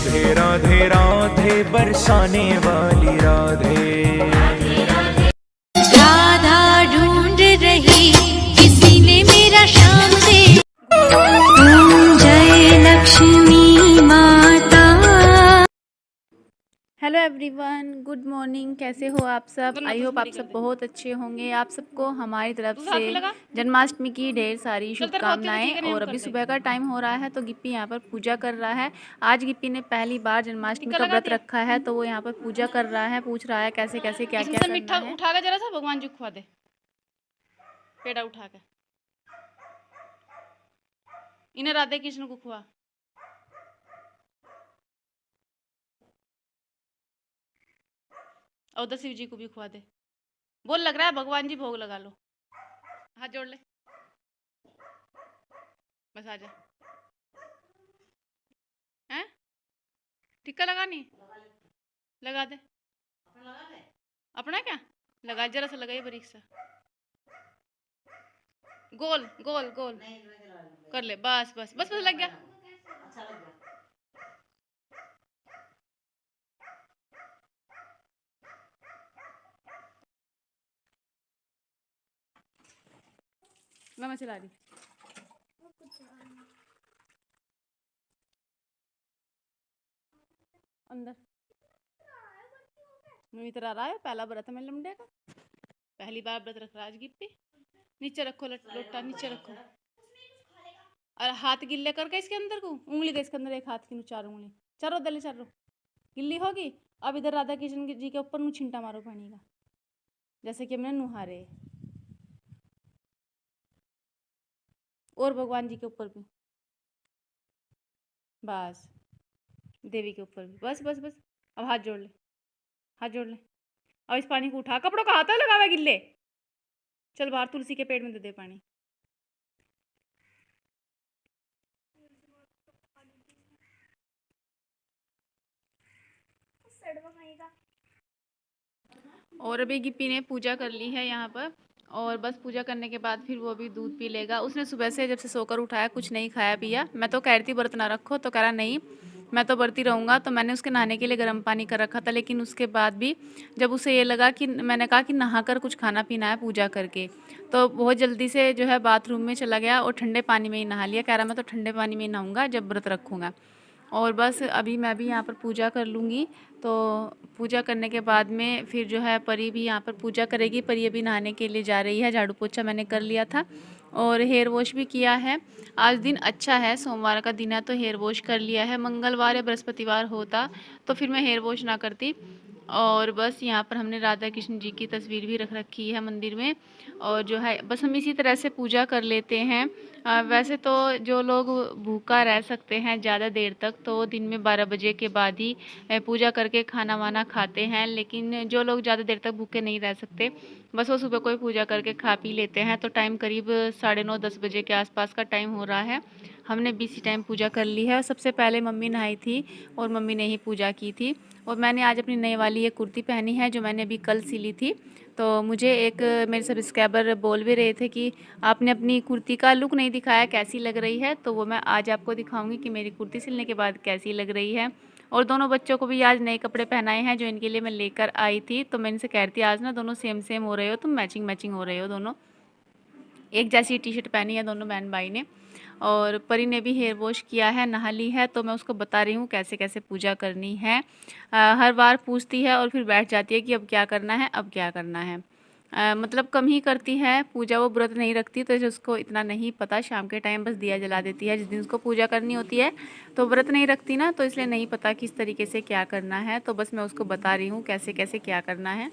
राधे राधे राधे बरसाने वाली राधे। राधा ढूंढ रही किसी ने मेरा श्याम दे। ओम जय लक्ष्मी माता। Hello everyone, good morning. कैसे हो आप सब? आई होप आप सब बहुत अच्छे होंगे। आप सबको हमारी तरफ से जन्माष्टमी की ढेर सारी शुभकामनाएं। और अभी सुबह का टाइम हो रहा है तो गिप्पी यहाँ पर पूजा कर रहा है। आज गिप्पी ने पहली बार जन्माष्टमी का व्रत रखा है तो वो यहाँ पर पूजा कर रहा है। पूछ रहा है कैसे कैसे क्या क्या करना है। उठा के जरा सा भगवान जी को खुआ दे, पेड़ा उठा के इन्हें राधे कृष्ण को खुआ। और उधर शिव जी को भी खुआ दे। बोल लग रहा है भगवान जी भोग लगा लो। हाथ जोड़ ले, बस आ जा। हैं टिक्का लगानी लगा दे। अपना क्या लगा, जरा सा लगाइए बारीक सा, गोल गोल गोल कर ले। बस बस बस बस लग गया। मैं चला रही अंदर। इधर आ रहा है, पहला व्रत है मेरे लमडे का, पहली बार व्रत रख रहा है आज गिप्पी। नीचे रखो लोटा, नीचे रखो और हाथ गिल्ले करके इसके अंदर को उंगली दे इसके अंदर, एक हाथ की 4 उंगली, चारों दले चारों गिल्ली होगी। अब इधर राधा कृष्ण जी के ऊपर नु छिंटा मारो पानी का, जैसे कि हमने नुहारे। और भगवान जी के ऊपर भी, बस देवी के ऊपर भी, बस बस बस। अब हाथ जोड़ ले, हाथ जोड़ ले। अब इस पानी को उठा, कपड़ों का हाथ लगा हुआ गिल्ले, चल बाहर तुलसी के पेड़ में दे दे पानी। और अभी गिप्पी ने पूजा कर ली है यहाँ पर, और बस पूजा करने के बाद फिर वो भी दूध पी लेगा। उसने सुबह से जब से सोकर उठाया कुछ नहीं खाया पिया। मैं तो कह रही थी व्रत ना रखो, तो कह रहा नहीं मैं तो बरती रहूँगा। तो मैंने उसके नहाने के लिए गर्म पानी कर रखा था, लेकिन उसके बाद भी जब उसे ये लगा कि मैंने कहा कि नहा कर कुछ खाना पीना है पूजा करके, तो बहुत जल्दी से जो है बाथरूम में चला गया और ठंडे पानी में ही नहा लिया। कह रहा मैं तो ठंडे पानी में ही नहाऊंगा जब व्रत रखूँगा। और बस अभी मैं भी यहाँ पर पूजा कर लूँगी। तो पूजा करने के बाद में फिर जो है परी भी यहाँ पर पूजा करेगी। परी अभी नहाने के लिए जा रही है। झाड़ू पोछा मैंने कर लिया था और हेयर वॉश भी किया है। आज दिन अच्छा है, सोमवार का दिन है तो हेयर वॉश कर लिया है। मंगलवार या बृहस्पतिवार होता तो फिर मैं हेयर वॉश ना करती। और बस यहाँ पर हमने राधा कृष्ण जी की तस्वीर भी रख रखी है मंदिर में। और जो है बस हम इसी तरह से पूजा कर लेते हैं। वैसे तो जो लोग भूखा रह सकते हैं ज़्यादा देर तक, तो दिन में 12 बजे के बाद ही पूजा करके खाना वाना खाते हैं। लेकिन जो लोग ज़्यादा देर तक भूखे नहीं रह सकते, बस वो सुबह को ही पूजा करके खा पी लेते हैं। तो टाइम करीब 9:30-10 बजे के आसपास का टाइम हो रहा है। हमने भी इसी टाइम पूजा कर ली है। सबसे पहले मम्मी नहाई थी और मम्मी ने ही पूजा की थी। और मैंने आज अपनी नई वाली ये कुर्ती पहनी है जो मैंने अभी कल सिली थी। तो मुझे एक मेरे सब्सक्राइबर बोल भी रहे थे कि आपने अपनी कुर्ती का लुक नहीं दिखाया, कैसी लग रही है। तो वो मैं आज आपको दिखाऊंगी कि मेरी कुर्ती सिलने के बाद कैसी लग रही है। और दोनों बच्चों को भी आज नए कपड़े पहनाए हैं जो इनके लिए मैं लेकर आई थी। तो मैं इनसे कह रही थी आज ना दोनों सेम सेम हो रहे हो, तुम मैचिंग मैचिंग हो रहे हो दोनों। एक जैसी टी शर्ट पहनी है दोनों बहन भाई ने। और परी ने भी हेयर वॉश किया है, नहा ली है। तो मैं उसको बता रही हूँ कैसे कैसे पूजा करनी है। हर बार पूछती है और फिर बैठ जाती है कि अब क्या करना है, अब क्या करना है। मतलब कम ही करती है पूजा, वो व्रत नहीं रखती तो उसको इतना नहीं पता। शाम के टाइम बस दिया जला देती है जिस दिन उसको पूजा करनी होती है। तो व्रत नहीं रखती ना, तो इसलिए नहीं पता किस तरीके से क्या करना है। तो बस मैं उसको बता रही हूँ कैसे कैसे क्या करना है।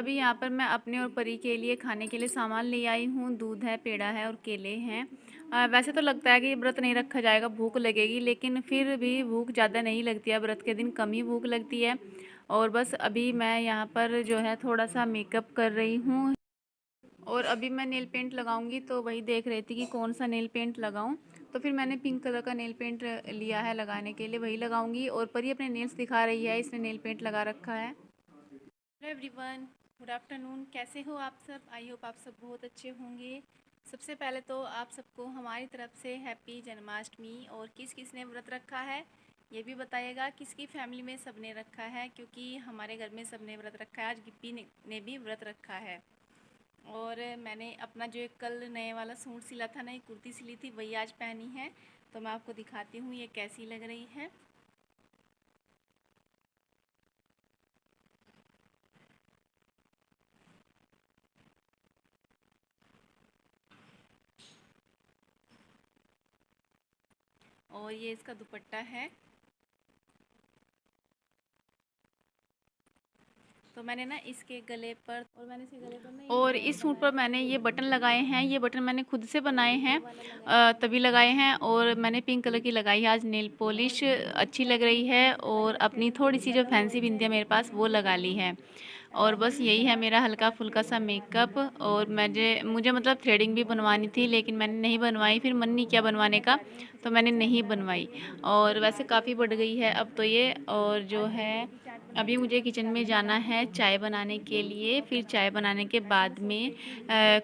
अभी यहाँ पर मैं अपने और परी के लिए खाने के लिए सामान ले आई हूँ। दूध है, पेड़ा है और केले हैं। वैसे तो लगता है कि ये व्रत नहीं रखा जाएगा, भूख लगेगी, लेकिन फिर भी भूख ज़्यादा नहीं लगती है। व्रत के दिन कम ही भूख लगती है। और बस अभी मैं यहाँ पर जो है थोड़ा सा मेकअप कर रही हूँ। और अभी मैं नेल पेंट लगाऊंगी, तो वही देख रही थी कि कौन सा नेल पेंट लगाऊं। तो फिर मैंने पिंक कलर का नेल पेंट लिया है लगाने के लिए, वही लगाऊंगी। और परी अपने नेल्स दिखा रही है, इसने नेल पेंट लगा रखा है। Hello everyone, good afternoon. कैसे हो आप सब? आई होप आप सब बहुत अच्छे होंगे। सबसे पहले तो आप सबको हमारी तरफ से हैप्पी जन्माष्टमी। और किस किस ने व्रत रखा है ये भी बताइएगा। किसकी फैमिली में सब ने रखा है, क्योंकि हमारे घर में सब ने व्रत रखा है। आज गिप्पी ने भी व्रत रखा है। और मैंने अपना जो एक कल नए वाला सूट सिला था, नई कुर्ती सिली थी, वही आज पहनी है। तो मैं आपको दिखाती हूँ ये कैसी लग रही है। और ये इसका दुपट्टा है। तो मैंने ना इसके गले पर और इस सूट पर मैंने ये बटन लगाए हैं। ये बटन मैंने खुद से बनाए हैं, तभी लगाए हैं। और मैंने पिंक कलर की लगाई है आज नेल पॉलिश, अच्छी लग रही है। और अपनी थोड़ी सी जो फैंसी बिंदियाँ मेरे पास वो लगा ली है। और बस यही है मेरा हल्का फुल्का सा मेकअप। और मुझे मतलब थ्रेडिंग भी बनवानी थी, लेकिन मैंने नहीं बनवाई, फिर मन नहीं किया बनवाने का, तो मैंने नहीं बनवाई। और वैसे काफ़ी बढ़ गई है अब तो ये। और जो है अभी मुझे किचन में जाना है चाय बनाने के लिए। फिर चाय बनाने के बाद में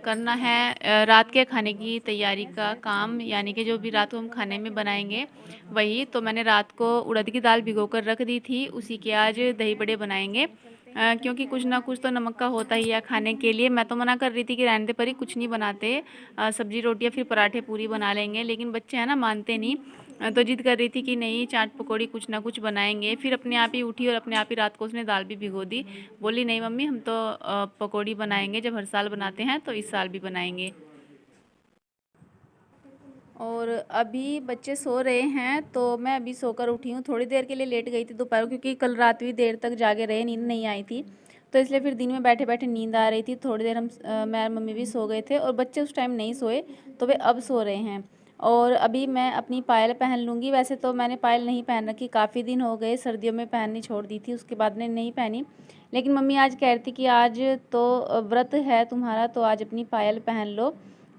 करना है रात के खाने की तैयारी का काम, यानी कि जो भी रात को हम खाने में बनाएंगे वही। तो मैंने रात को उड़द की दाल भिगो कर रख दी थी, उसी के आज दही बड़े बनाएंगे। क्योंकि कुछ ना कुछ तो नमक का होता ही है खाने के लिए। मैं तो मना कर रही थी कि रहने दे परी, कुछ नहीं बनाते, सब्जी रोटी या फिर पराठे पूरी बना लेंगे, लेकिन बच्चे हैं ना, मानते नहीं। तो जिद कर रही थी कि नहीं, चाट पकौड़ी कुछ ना कुछ बनाएंगे। फिर अपने आप ही उठी और अपने आप ही रात को उसने दाल भी भिगो दी। बोली नहीं मम्मी, हम तो पकौड़ी बनाएंगे, जब हर साल बनाते हैं तो इस साल भी बनाएंगे। और अभी बच्चे सो रहे हैं, तो मैं अभी सोकर उठी हूँ। थोड़ी देर के लिए लेट गई थी दोपहर को, क्योंकि कल रात भी देर तक जागे रहे, नींद नहीं आई थी। तो इसलिए फिर दिन में बैठे बैठे नींद आ रही थी। थोड़ी देर मैं और मम्मी भी सो गए थे, और बच्चे उस टाइम नहीं सोए, तो वे अब सो रहे हैं। और अभी मैं अपनी पायल पहन लूँगी। वैसे तो मैंने पायल नहीं पहन रखी, काफ़ी दिन हो गए, सर्दियों में पहननी छोड़ दी थी, उसके बाद ने नहीं पहनी। लेकिन मम्मी आज कह रही थी कि आज तो व्रत है तुम्हारा, तो आज अपनी पायल पहन लो।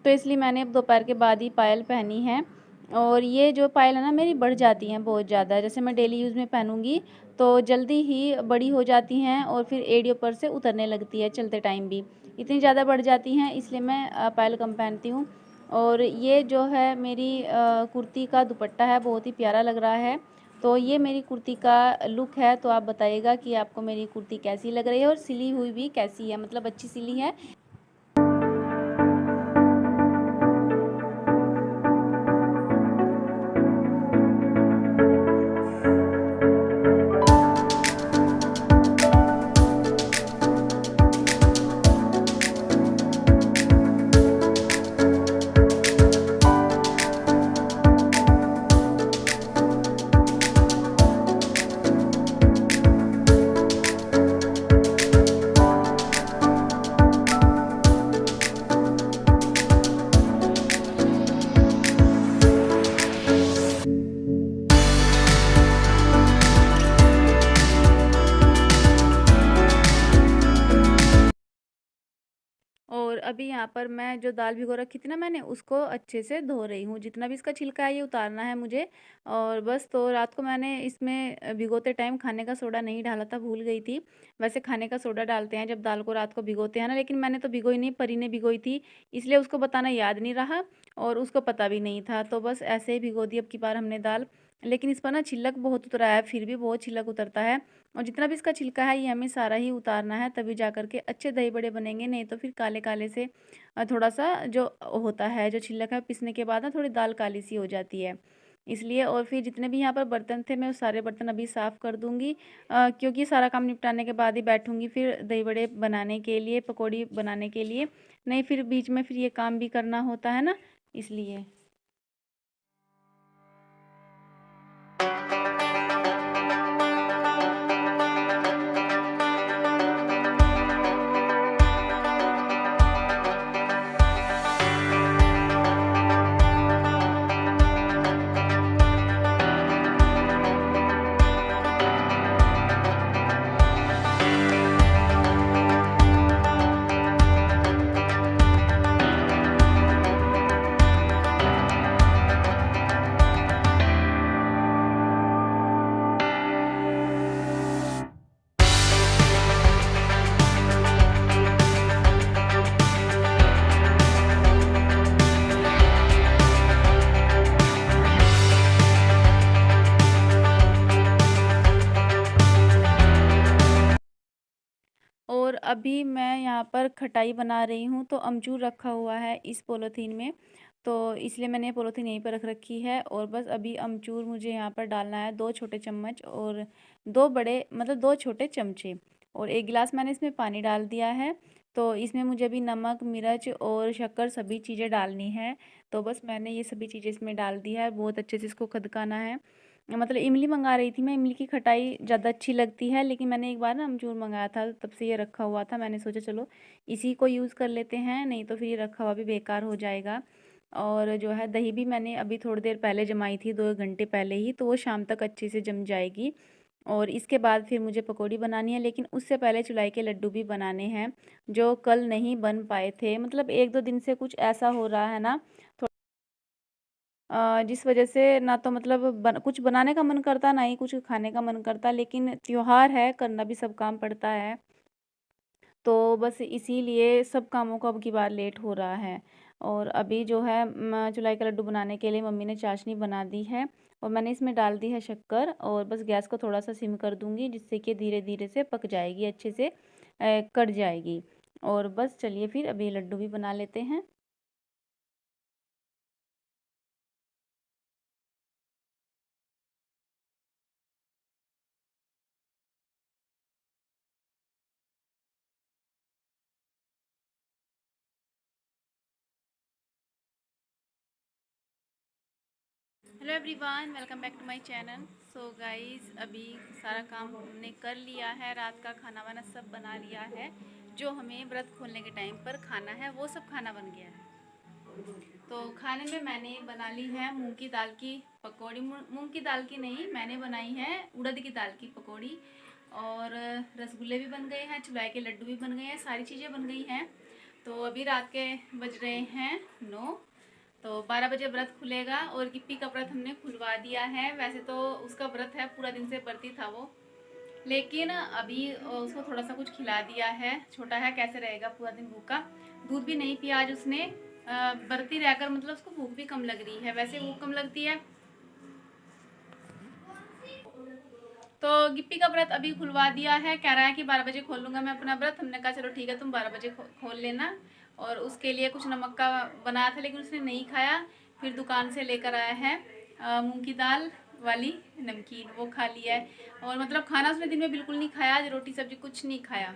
तो इसलिए मैंने अब दोपहर के बाद ही पायल पहनी है। और ये जो पायल है ना, मेरी बढ़ जाती हैं बहुत ज़्यादा। जैसे मैं डेली यूज़ में पहनूंगी तो जल्दी ही बड़ी हो जाती हैं, और फिर एड़ियों पर से उतरने लगती है चलते टाइम भी, इतनी ज़्यादा बढ़ जाती हैं, इसलिए मैं पायल कम पहनती हूँ। और ये जो है मेरी कुर्ती का दुपट्टा है, बहुत ही प्यारा लग रहा है। तो ये मेरी कुर्ती का लुक है। तो आप बताइएगा कि आपको मेरी कुर्ती कैसी लग रही है, और सिली हुई भी कैसी है, मतलब अच्छी सिली है। और अभी यहाँ पर मैं जो दाल भिगो रखी थी ना मैंने, उसको अच्छे से धो रही हूँ। जितना भी इसका छिलका है ये उतारना है मुझे। और बस, तो रात को मैंने इसमें भिगोते टाइम खाने का सोडा नहीं डाला था, भूल गई थी। वैसे खाने का सोडा डालते हैं जब दाल को रात को भिगोते हैं ना, लेकिन मैंने तो भिगोई नहीं, परी ने भिगोई थी, इसलिए उसको बताना याद नहीं रहा, और उसको पता भी नहीं था। तो बस ऐसे ही भिगो दी अब की बार हमने दाल। लेकिन इस पर ना छिलक बहुत उतरा है, फिर भी बहुत छिलक उतरता है। और जितना भी इसका छिलका है ये हमें सारा ही उतारना है, तभी जा कर के अच्छे दही बड़े बनेंगे। नहीं तो फिर काले काले से थोड़ा सा जो होता है, जो छिलक है, पिसने के बाद ना थोड़ी दाल काली सी हो जाती है, इसलिए। और फिर जितने भी यहाँ पर बर्तन थे, मैं वो सारे बर्तन अभी साफ़ कर दूँगी, क्योंकि सारा काम निपटाने के बाद ही बैठूँगी फिर दही बड़े बनाने के लिए, पकौड़ी बनाने के लिए। नहीं, फिर बीच में फिर ये काम भी करना होता है ना, इसलिए। अभी मैं यहाँ पर खटाई बना रही हूँ, तो अमचूर रखा हुआ है इस पॉलीथीन में, तो इसलिए मैंने पॉलीथीन यहीं पर रख रखी है। और बस अभी अमचूर मुझे यहाँ पर डालना है 2 छोटे चम्मच और 2 बड़े मतलब 2 छोटे चमचे, और 1 गिलास मैंने इसमें पानी डाल दिया है। तो इसमें मुझे अभी नमक, मिर्च और शक्कर सभी चीज़ें डालनी है। तो बस मैंने ये सभी चीज़ें इसमें डाल दी है, बहुत अच्छे से इसको खदकाना है। मतलब इमली मंगा रही थी मैं, इमली की खटाई ज़्यादा अच्छी लगती है, लेकिन मैंने एक बार ना अमचूर मंगाया था, तब से ये रखा हुआ था। मैंने सोचा चलो इसी को यूज़ कर लेते हैं, नहीं तो फिर ये रखा हुआ भी बेकार हो जाएगा। और जो है दही भी मैंने अभी थोड़ी देर पहले जमाई थी, 2 घंटे पहले ही, तो वो शाम तक अच्छे से जम जाएगी। और इसके बाद फिर मुझे पकौड़ी बनानी है, लेकिन उससे पहले चुलाई के लड्डू भी बनाने हैं, जो कल नहीं बन पाए थे। मतलब 1-2 दिन से कुछ ऐसा हो रहा है ना, जिस वजह से ना तो मतलब कुछ बनाने का मन करता, ना ही कुछ खाने का मन करता, लेकिन त्योहार है, करना भी सब काम पड़ता है। तो बस इसीलिए सब कामों को अब की बार लेट हो रहा है। और अभी जो है चुलाई का लड्डू बनाने के लिए मम्मी ने चाशनी बना दी है, और मैंने इसमें डाल दी है शक्कर, और बस गैस को थोड़ा सा सिम कर दूंगी, जिससे कि धीरे धीरे से पक जाएगी, अच्छे से कट जाएगी। और बस चलिए फिर अभी लड्डू भी बना लेते हैं। Hello everyone, welcome back to my channel. So guys, अभी सारा काम हमने कर लिया है, रात का खाना वाना सब बना लिया है, जो हमें व्रत खोलने के टाइम पर खाना है वो सब खाना बन गया है। तो खाने में मैंने बना ली है मूंग की दाल की पकौड़ी, मूंग की दाल की नहीं, मैंने बनाई है उड़द की दाल की पकौड़ी, और रसगुल्ले भी बन गए हैं, चुलाई के लड्डू भी बन गए हैं, सारी चीज़ें बन गई हैं। तो अभी रात के बज रहे हैं 9, तो 12 बजे व्रत खुलेगा। और गिप्पी का व्रत हमने खुलवा दिया है। वैसे तो उसका व्रत है, पूरा दिन से व्रती था वो, लेकिन अभी उसको थोड़ा सा कुछ खिला दिया है, छोटा है कैसे रहेगा पूरा दिन भूखा। दूध भी नहीं पिया आज उसने, व्रती रहकर, मतलब उसको भूख भी कम लग रही है, वैसे भूख कम लगती है। तो गिप्पी का व्रत अभी खुलवा दिया है, कह रहा है कि 12 बजे खोल लूँगा मैं अपना व्रत। हमने कहा चलो ठीक है, तुम 12 बजे खोल लेना। और उसके लिए कुछ नमक का बनाया था, लेकिन उसने नहीं खाया। फिर दुकान से लेकर आया है मूंग की दाल वाली नमकीन, वो खा लिया है। और मतलब खाना उसने दिन में बिल्कुल नहीं खाया, आज रोटी सब्जी कुछ नहीं खाया।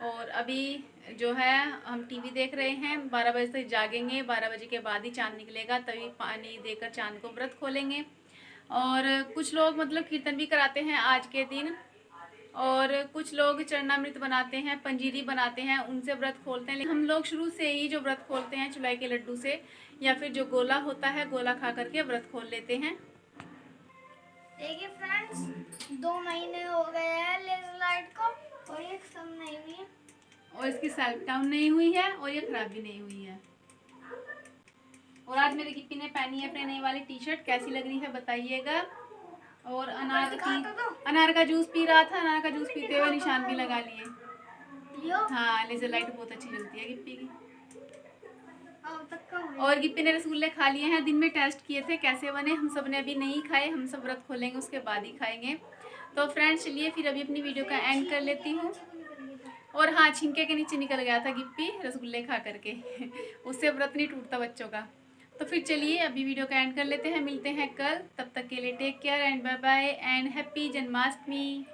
और अभी जो है हम टीवी देख रहे हैं, 12 बजे तक जागेंगे, 12 बजे के बाद ही चाँद निकलेगा, तभी पानी देकर चाँद को व्रत खोलेंगे। और कुछ लोग मतलब कीर्तन भी कराते हैं आज के दिन, और कुछ लोग चरणामृत बनाते हैं, पंजीरी बनाते हैं, उनसे व्रत खोलते हैं। लेकिन हम लोग शुरू से ही जो व्रत खोलते हैं चुलाई के लड्डू से, या फिर जो गोला होता है, गोला खा करके व्रत खोल लेते हैं। देखिए फ्रेंड्स, 2 महीने हो गए हैं लेजर लाइट को, और ये सब नहीं हुई है, और इसकी सेल्फ डाउन नहीं हुई है, और ये खराब भी नहीं हुई है। और आज मेरे गिप्पी ने पहनी है अपने नई वाली टी शर्ट, कैसी लग रही है बताइएगा। और अनार का जूस पी रहा था, अनार का जूस पीते हुए निशान भी लगा लिए। हाँ, लेजर लाइट बहुत अच्छी जलती है गिप्पी की। और गिप्पी ने रसगुल्ले खा लिए हैं, दिन में टेस्ट किए थे कैसे बने, हम सब ने अभी नहीं खाए, हम सब व्रत खोलेंगे उसके बाद ही खाएंगे। तो फ्रेंड्स चलिए फिर अभी अपनी वीडियो का एंड कर लेती हूँ। और हाँ, छिंके के नीचे निकल गया था गिप्पी रसगुल्ले खा करके उससे व्रत नहीं टूटता बच्चों का। तो फिर चलिए अभी वीडियो का एंड कर लेते हैं, मिलते हैं कल, तब तक के लिए take care and bye bye and happy Janmashtami.